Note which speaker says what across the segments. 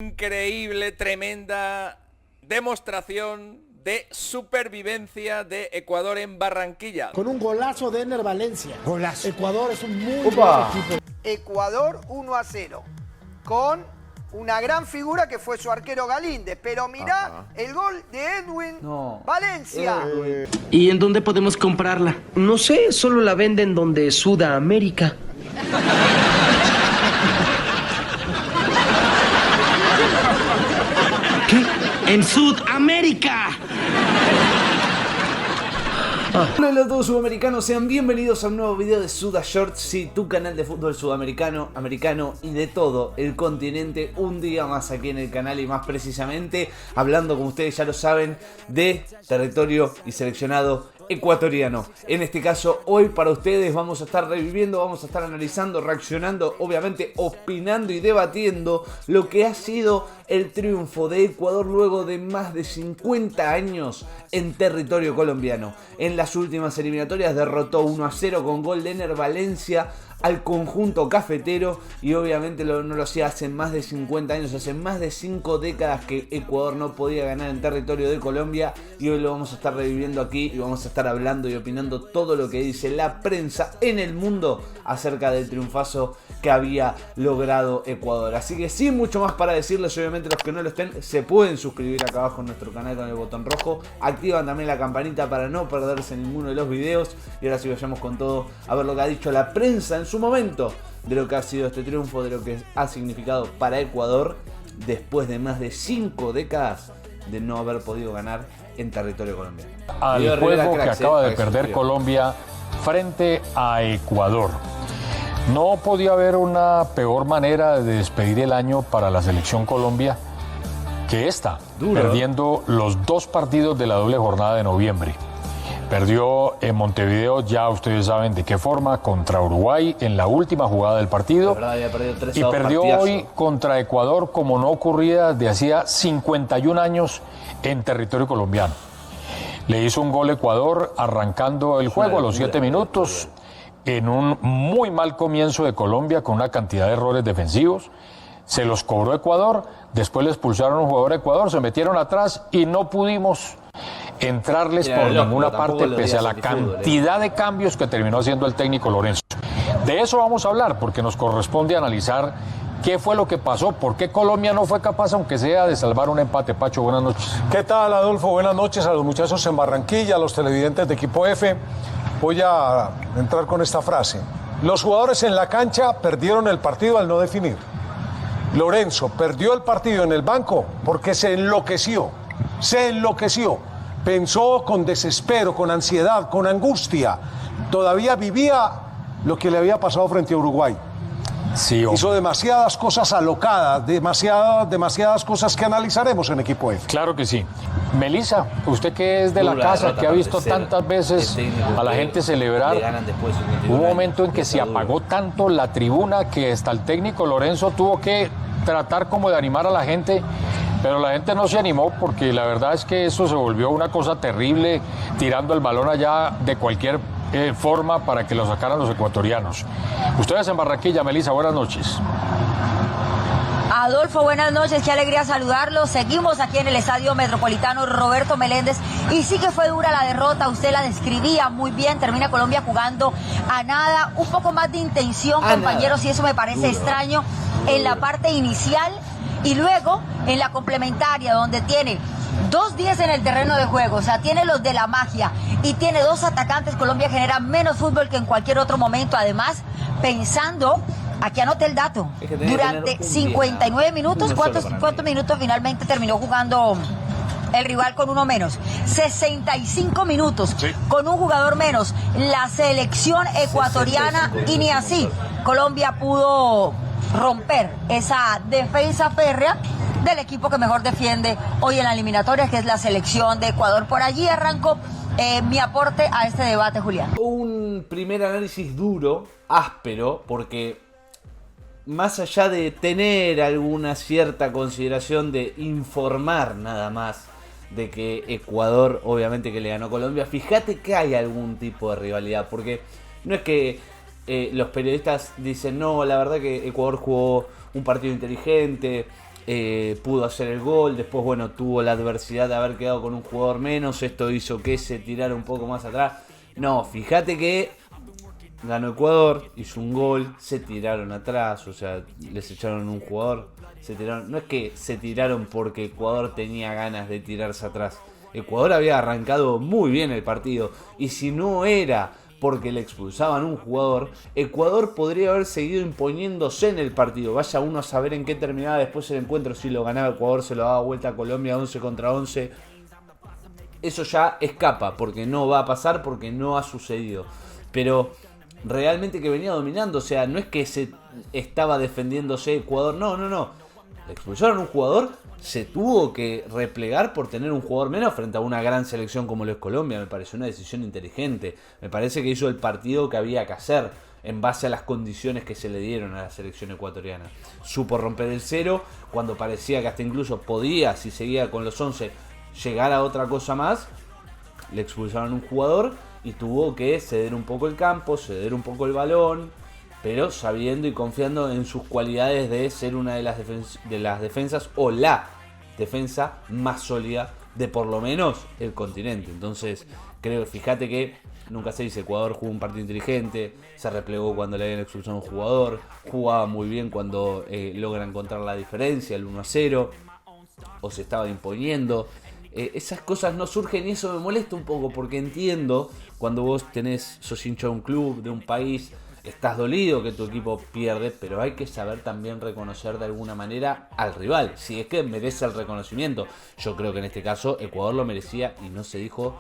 Speaker 1: Increíble, tremenda demostración de supervivencia de Ecuador en Barranquilla.
Speaker 2: Con un golazo de Ener Valencia.
Speaker 3: Golazo.
Speaker 2: Ecuador es un muy
Speaker 3: ¡Opa!
Speaker 2: buen equipo.
Speaker 4: Ecuador 1-0, con una gran figura que fue su arquero Galíndez. Pero mirá el gol de Edwin Valencia.
Speaker 5: ¿Y en dónde podemos comprarla?
Speaker 6: No sé, solo la venden donde Sudamérica.
Speaker 5: ¿Qué? ¡En Sudamérica!
Speaker 3: Hola a todos sudamericanos, sean bienvenidos a un nuevo video de Suda Shorts, sí, tu canal de fútbol sudamericano, americano y de todo el continente. Un día más aquí en el canal y más precisamente hablando, como ustedes ya lo saben, de territorio y seleccionado ecuatoriano. En este caso, hoy para ustedes vamos a estar reviviendo, vamos a estar analizando, reaccionando, obviamente opinando y debatiendo lo que ha sido el triunfo de Ecuador luego de más de 50 años en territorio colombiano. En las últimas eliminatorias derrotó 1-0 con gol de Ener Valencia al conjunto cafetero y obviamente no lo hacía hace más de 50 años, hace más de 5 décadas que Ecuador no podía ganar en territorio de Colombia, y hoy lo vamos a estar reviviendo aquí y vamos a estar hablando y opinando todo lo que dice la prensa en el mundo acerca del triunfazo que había logrado Ecuador. Así que sin mucho más para decirles, obviamente los que no lo estén se pueden suscribir acá abajo en nuestro canal con el botón rojo, activan también la campanita para no perderse ninguno de los videos, y ahora sí vayamos con todo a ver lo que ha dicho la prensa en su momento de lo que ha sido este triunfo, de lo que ha significado para Ecuador después de más de 5 décadas de no haber podido ganar en territorio colombiano.
Speaker 7: Al juego que acaba de perder Colombia frente a Ecuador. No podía haber una peor manera de despedir el año para la selección Colombia que esta, perdiendo los 2 partidos de la doble jornada de noviembre. Perdió en Montevideo, ya ustedes saben de qué forma, contra Uruguay en la última jugada del partido. Y perdió hoy contra Ecuador como no ocurría desde hacía 51 años en territorio colombiano. Le hizo un gol Ecuador arrancando el juego a los 7 minutos en un muy mal comienzo de Colombia con una cantidad de errores defensivos. Se los cobró Ecuador, después le expulsaron a un jugador de Ecuador, se metieron atrás y no pudimos entrarles por ninguna parte pese a la cantidad de cambios que terminó haciendo el técnico Lorenzo. De eso vamos a hablar porque nos corresponde analizar qué fue lo que pasó, por qué Colombia no fue capaz, aunque sea, de salvar un empate. Pacho, buenas noches.
Speaker 8: ¿Qué tal, Adolfo? Buenas noches a los muchachos en Barranquilla, a los televidentes de Equipo F. Voy a entrar con esta frase. Los jugadores en la cancha perdieron el partido al no definir. Lorenzo perdió el partido en el banco porque se enloqueció. Pensó con desespero, con ansiedad, con angustia. Todavía vivía lo que le había pasado frente a Uruguay.
Speaker 7: Sí,
Speaker 8: hizo demasiadas cosas alocadas, demasiadas cosas que analizaremos en Equipo F.
Speaker 7: Claro que sí. Melissa, usted que es de la casa, que ha visto tantas veces a la gente celebrar, hubo un momento en que se apagó tanto la tribuna que hasta el técnico Lorenzo tuvo que tratar como de animar a la gente, pero la gente no se animó porque la verdad es que eso se volvió una cosa terrible, tirando el balón allá de cualquier forma para que lo sacaran los ecuatorianos. Ustedes en Barranquilla, Melissa, buenas noches.
Speaker 9: Adolfo, buenas noches, qué alegría saludarlos. Seguimos aquí en el Estadio Metropolitano Roberto Meléndez y sí que fue dura la derrota, usted la describía muy bien, termina Colombia jugando a nada, un poco más de intención, compañeros, y eso me parece extraño en la parte inicial y luego en la complementaria, donde tiene 2 10 en el terreno de juego, o sea, tiene los de la magia y tiene 2 atacantes. Colombia genera menos fútbol que en cualquier otro momento, además pensando. Aquí anoté el dato. Durante 59 minutos, ¿cuántos minutos finalmente terminó jugando el rival con uno menos? 65 minutos, con un jugador menos. La selección ecuatoriana, y ni así Colombia pudo romper esa defensa férrea del equipo que mejor defiende hoy en la eliminatoria, que es la selección de Ecuador. Por allí arrancó mi aporte a este debate, Julián.
Speaker 3: Un primer análisis duro, áspero, porque más allá de tener alguna cierta consideración de informar nada más de que Ecuador obviamente que le ganó a Colombia, fíjate que hay algún tipo de rivalidad, porque no es que los periodistas dicen no, la verdad que Ecuador jugó un partido inteligente, pudo hacer el gol, después bueno, tuvo la adversidad de haber quedado con un jugador menos, esto hizo que se tirara un poco más atrás. No, fíjate que ganó Ecuador, hizo un gol, se tiraron atrás, o sea, les echaron un jugador, se tiraron, no es que se tiraron porque Ecuador tenía ganas de tirarse atrás, Ecuador había arrancado muy bien el partido, y si no era porque le expulsaban un jugador, Ecuador podría haber seguido imponiéndose en el partido. Vaya uno a saber en qué terminaba después el encuentro, si lo ganaba Ecuador, se lo daba vuelta a Colombia 11 contra 11. Eso ya escapa, porque no va a pasar, porque no ha sucedido. Pero realmente que venía dominando, o sea, no es que se estaba defendiéndose Ecuador, no. Le expulsaron un jugador, se tuvo que replegar por tener un jugador menos frente a una gran selección como lo es Colombia. Me pareció una decisión inteligente, me parece que hizo el partido que había que hacer en base a las condiciones que se le dieron a la selección ecuatoriana. Supo romper el cero cuando parecía que hasta incluso podía, si seguía con los 11, llegar a otra cosa más. Le expulsaron un jugador y tuvo que ceder un poco el campo, ceder un poco el balón, pero sabiendo y confiando en sus cualidades de ser una de las defensas o la defensa más sólida de por lo menos el continente. Entonces, fíjate que nunca se dice, Ecuador jugó un partido inteligente, se replegó cuando le habían expulsado a un jugador, jugaba muy bien cuando logra encontrar la diferencia, el 1-0, o se estaba imponiendo. Esas cosas no surgen y eso me molesta un poco, porque entiendo cuando vos sos hincha de un club, de un país, estás dolido que tu equipo pierde, pero hay que saber también reconocer de alguna manera al rival, si es que merece el reconocimiento. Yo creo que en este caso Ecuador lo merecía y no se dijo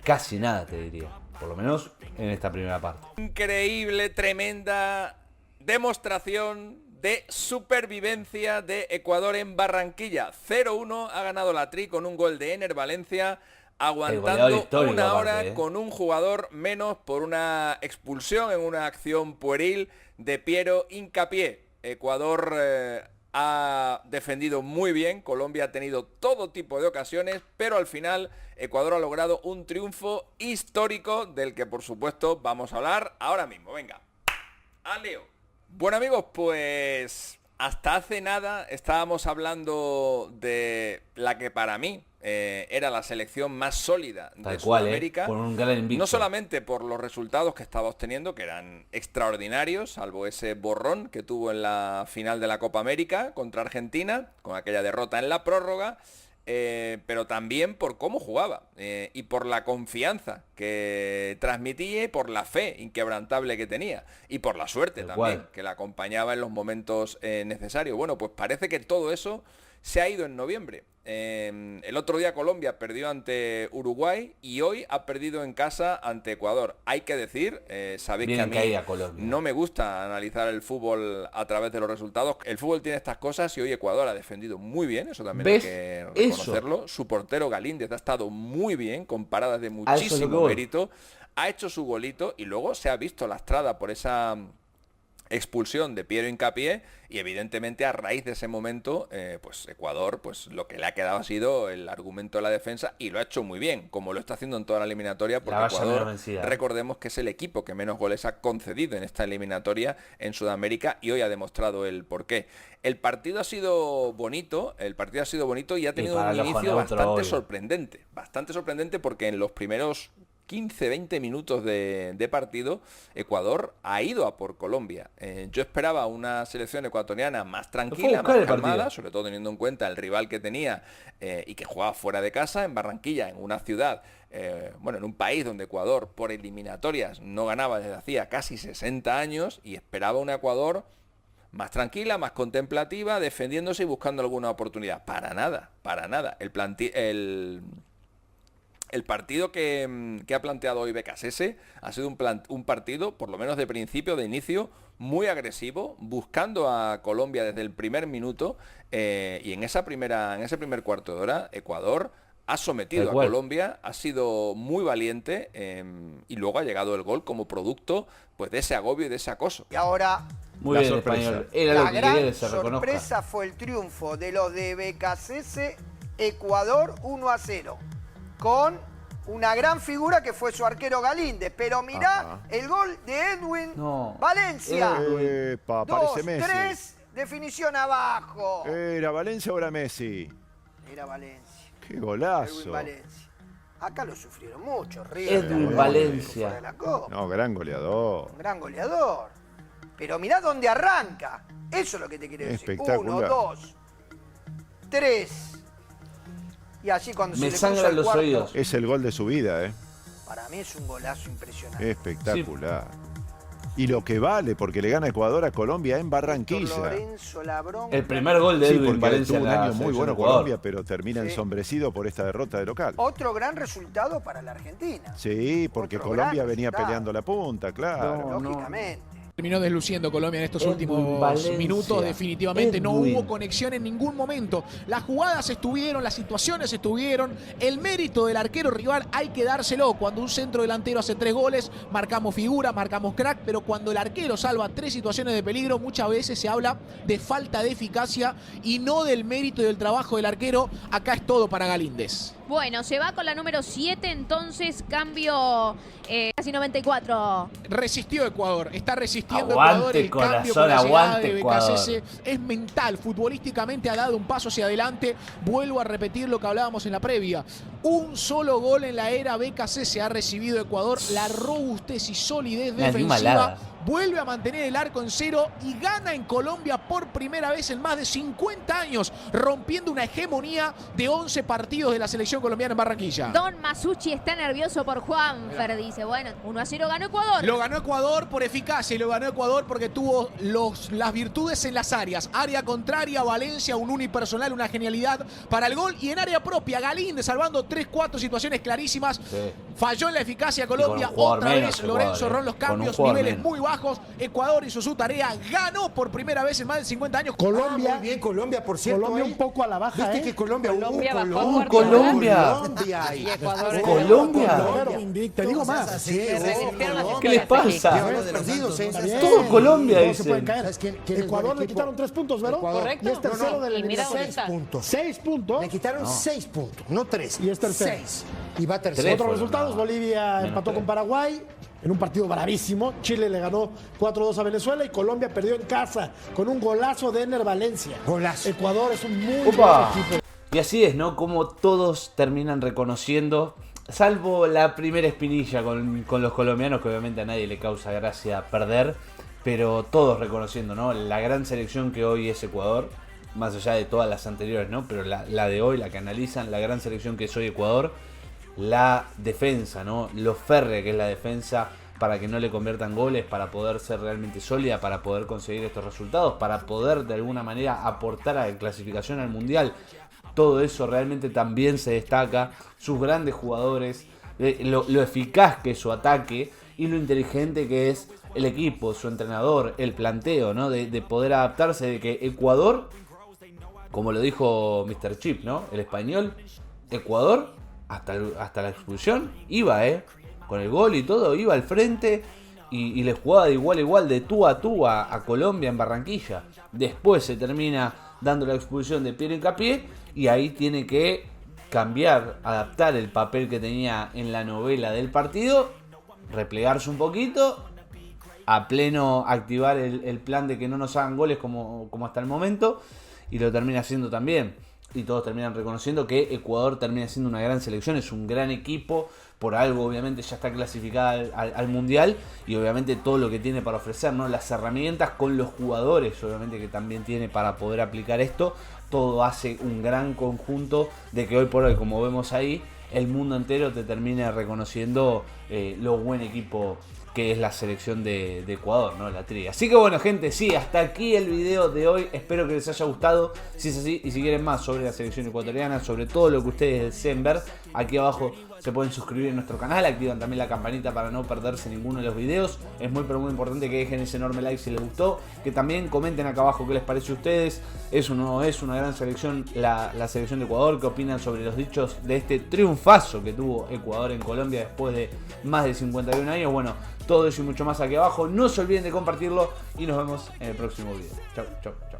Speaker 3: casi nada, te diría, por lo menos en esta primera parte.
Speaker 1: Increíble, tremenda demostración de supervivencia de Ecuador en Barranquilla. 0-1 ha ganado la Tri con un gol de Ener Valencia, aguantando una hora con un jugador menos por una expulsión en una acción pueril de Piero Hincapié. Ecuador ha defendido muy bien, Colombia ha tenido todo tipo de ocasiones, pero al final Ecuador ha logrado un triunfo histórico del que por supuesto vamos a hablar ahora mismo. Venga, al lío. Bueno amigos, pues hasta hace nada estábamos hablando de la que para mí era la selección más sólida de Sudamérica,
Speaker 3: con un gran invicto.
Speaker 1: No solamente por los resultados que estaba obteniendo, que eran extraordinarios, salvo ese borrón que tuvo en la final de la Copa América contra Argentina, con aquella derrota en la prórroga, pero también por cómo jugaba y por la confianza que transmitía y por la fe inquebrantable que tenía y por la suerte también que la acompañaba en los momentos necesarios. Bueno, pues parece que todo eso se ha ido en noviembre. El otro día Colombia perdió ante Uruguay y hoy ha perdido en casa ante Ecuador. Hay que decir, sabéis
Speaker 3: bien
Speaker 1: que a mí no me gusta analizar el fútbol a través de los resultados. El fútbol tiene estas cosas y hoy Ecuador ha defendido muy bien, eso también hay que reconocerlo. Su portero Galíndez ha estado muy bien, con paradas de muchísimo mérito. Ha hecho su golito y luego se ha visto lastrada por esa expulsión de Piero Hincapié y evidentemente a raíz de ese momento pues Ecuador, pues lo que le ha quedado ha sido el argumento de la defensa y lo ha hecho muy bien, como lo está haciendo en toda la eliminatoria, porque Ecuador, recordemos que es el equipo que menos goles ha concedido en esta eliminatoria en Sudamérica y hoy ha demostrado el porqué. El partido ha sido bonito, y ha tenido un inicio bastante sorprendente porque en los primeros 15-20 minutos de partido, Ecuador ha ido a por Colombia. Yo esperaba una selección ecuatoriana más tranquila, más calmada, sobre todo teniendo en cuenta el rival que tenía y que jugaba fuera de casa, en Barranquilla, en una ciudad, en un país donde Ecuador por eliminatorias no ganaba desde hacía casi 60 años, y esperaba un Ecuador más tranquila, más contemplativa, defendiéndose y buscando alguna oportunidad. Para nada. El partido que ha planteado hoy Becasese ha sido un partido, por lo menos de principio, de inicio, muy agresivo, buscando a Colombia desde el primer minuto, y en ese primer cuarto de hora Ecuador ha sometido a Colombia, ha sido muy valiente, y luego ha llegado el gol como producto pues de ese agobio y de ese acoso.
Speaker 4: Y ahora
Speaker 3: muy bien, español.
Speaker 4: La gran sorpresa fue el triunfo de los de Becasese, Ecuador 1-0. Con una gran figura que fue su arquero Galíndez. Pero mirá el gol de Edwin Valencia. 2-3 Definición abajo.
Speaker 10: ¿Era Valencia o era Messi?
Speaker 4: Era Valencia.
Speaker 10: ¡Qué golazo!
Speaker 4: Edwin Valencia. Acá lo sufrieron mucho,
Speaker 3: Edwin Valencia.
Speaker 10: No, gran goleador.
Speaker 4: Gran goleador. Pero mirá dónde arranca. Eso es lo que te quiero decir.
Speaker 10: Espectacular.
Speaker 4: 1, 2, 3. Y así cuando
Speaker 3: me
Speaker 4: se
Speaker 3: sangran
Speaker 4: le
Speaker 3: los
Speaker 4: cuarto,
Speaker 3: oídos.
Speaker 10: Es el gol de su vida, ¿eh?
Speaker 4: Para mí es un golazo impresionante.
Speaker 10: Espectacular. Sí. Y lo que vale, porque le gana Ecuador a Colombia en Barranquilla.
Speaker 4: Lorenzo Labrón.
Speaker 3: El primer gol de Edwin Valencia.
Speaker 10: Tuvo un año muy bueno Colombia, pero termina
Speaker 4: sí.
Speaker 10: ensombrecido por esta derrota de local.
Speaker 4: Otro gran resultado para la Argentina.
Speaker 10: Sí, porque
Speaker 4: Otro
Speaker 10: Colombia venía peleando la punta, claro.
Speaker 4: Lógicamente.
Speaker 11: Terminó desluciendo Colombia en estos últimos minutos, definitivamente no hubo conexión en ningún momento. Las jugadas estuvieron, las situaciones estuvieron, el mérito del arquero rival hay que dárselo. Cuando un centro delantero hace 3 goles, marcamos figura, marcamos crack, pero cuando el arquero salva 3 situaciones de peligro, muchas veces se habla de falta de eficacia y no del mérito y del trabajo del arquero. Acá es todo para Galíndez.
Speaker 12: Bueno, se va con la número 7, entonces cambio casi 94.
Speaker 11: Resistió Ecuador, está resistiendo
Speaker 3: Aguante,
Speaker 11: Ecuador. El
Speaker 3: corazón,
Speaker 11: cambio con la llegada de
Speaker 3: Ecuador.
Speaker 11: BKCS es mental, futbolísticamente ha dado un paso hacia adelante. Vuelvo a repetir lo que hablábamos en la previa. Un solo gol en la era BKCS ha recibido Ecuador. La robustez y solidez defensiva vuelve a mantener el arco en 0 y gana en Colombia por primera vez en más de 50 años, rompiendo una hegemonía de 11 partidos de la selección colombiana en Barranquilla.
Speaker 12: Don Masucci está nervioso por Juanfer, dice. Bueno, 1-0 ganó Ecuador.
Speaker 11: Lo ganó Ecuador por eficacia y lo ganó Ecuador porque tuvo las virtudes en las áreas. Área contraria, Valencia, un unipersonal, una genialidad para el gol. Y en área propia, Galíndez salvando 3-4 situaciones clarísimas. Sí. Falló en la eficacia Colombia. Otra vez Lorenzo Ron los cambios, niveles muy bajos. Ecuador hizo su tarea, ganó por primera vez en más de 50 años.
Speaker 2: Colombia,
Speaker 13: muy bien, Colombia, por cierto.
Speaker 2: Colombia un poco a la baja.
Speaker 13: ¿Viste que Colombia
Speaker 3: Colombia.
Speaker 2: Te digo más.
Speaker 3: ¿Qué les pasa? Todo Colombia dice.
Speaker 2: Se pueden caer. Ecuador le quitaron 3 puntos, ¿verdad?
Speaker 13: Correcto.
Speaker 2: Y es tercero de la eliminación.
Speaker 13: 6 puntos.
Speaker 2: 6 puntos.
Speaker 13: Le quitaron 6 puntos, no 3.
Speaker 2: Y es tercero.
Speaker 13: 6. Y va tercero.
Speaker 2: Otros resultados, Bolivia empató con Paraguay en un partido bravísimo. Chile le ganó 4-2 a Venezuela y Colombia perdió en casa con un golazo de Ener Valencia.
Speaker 13: Golazo.
Speaker 2: Ecuador es un muy buen equipo.
Speaker 3: Y así es, ¿no? Como todos terminan reconociendo, salvo la primera espinilla con los colombianos, que obviamente a nadie le causa gracia perder, pero todos reconociendo, ¿no? La gran selección que hoy es Ecuador, más allá de todas las anteriores, ¿no? Pero la de hoy, la que analizan, la gran selección que es hoy Ecuador, la defensa, ¿no? Lo férrea que es la defensa para que no le conviertan goles, para poder ser realmente sólida, para poder conseguir estos resultados, para poder de alguna manera aportar a la clasificación al Mundial. Todo eso realmente también se destaca, sus grandes jugadores, lo eficaz que es su ataque y lo inteligente que es el equipo, su entrenador, el planteo, ¿no? De poder adaptarse, de que Ecuador, como lo dijo Mr. Chip, ¿no? El español, Ecuador, hasta la expulsión, iba, con el gol y todo, iba al frente y le jugaba de igual a igual, de tú a Colombia en Barranquilla. Después se termina dando la expulsión de Piero Hincapié y ahí tiene que cambiar, adaptar el papel que tenía en la novela del partido, replegarse un poquito, a pleno activar el plan de que no nos hagan goles como hasta el momento, y lo termina haciendo también. Y todos terminan reconociendo que Ecuador termina siendo una gran selección, es un gran equipo, por algo obviamente ya está clasificada al Mundial y obviamente todo lo que tiene para ofrecer, ¿no? Las herramientas con los jugadores obviamente que también tiene para poder aplicar esto, todo hace un gran conjunto de que hoy por hoy, como vemos ahí, el mundo entero te termina reconociendo lo buen equipo que es la selección de Ecuador, ¿no? La tri. Así que bueno, gente, sí, hasta aquí el video de hoy. Espero que les haya gustado. Si es así, y si quieren más sobre la selección ecuatoriana, sobre todo lo que ustedes deseen ver, aquí abajo se pueden suscribir a nuestro canal, activan también la campanita para no perderse ninguno de los videos. Es muy pero muy importante que dejen ese enorme like si les gustó, que también comenten acá abajo qué les parece a ustedes. Es o no es una gran selección la selección de Ecuador, qué opinan sobre los dichos de este triunfazo que tuvo Ecuador en Colombia después de más de 51 años. Bueno, todo eso y mucho más aquí abajo. No se olviden de compartirlo y nos vemos en el próximo video. Chau, chau, chau.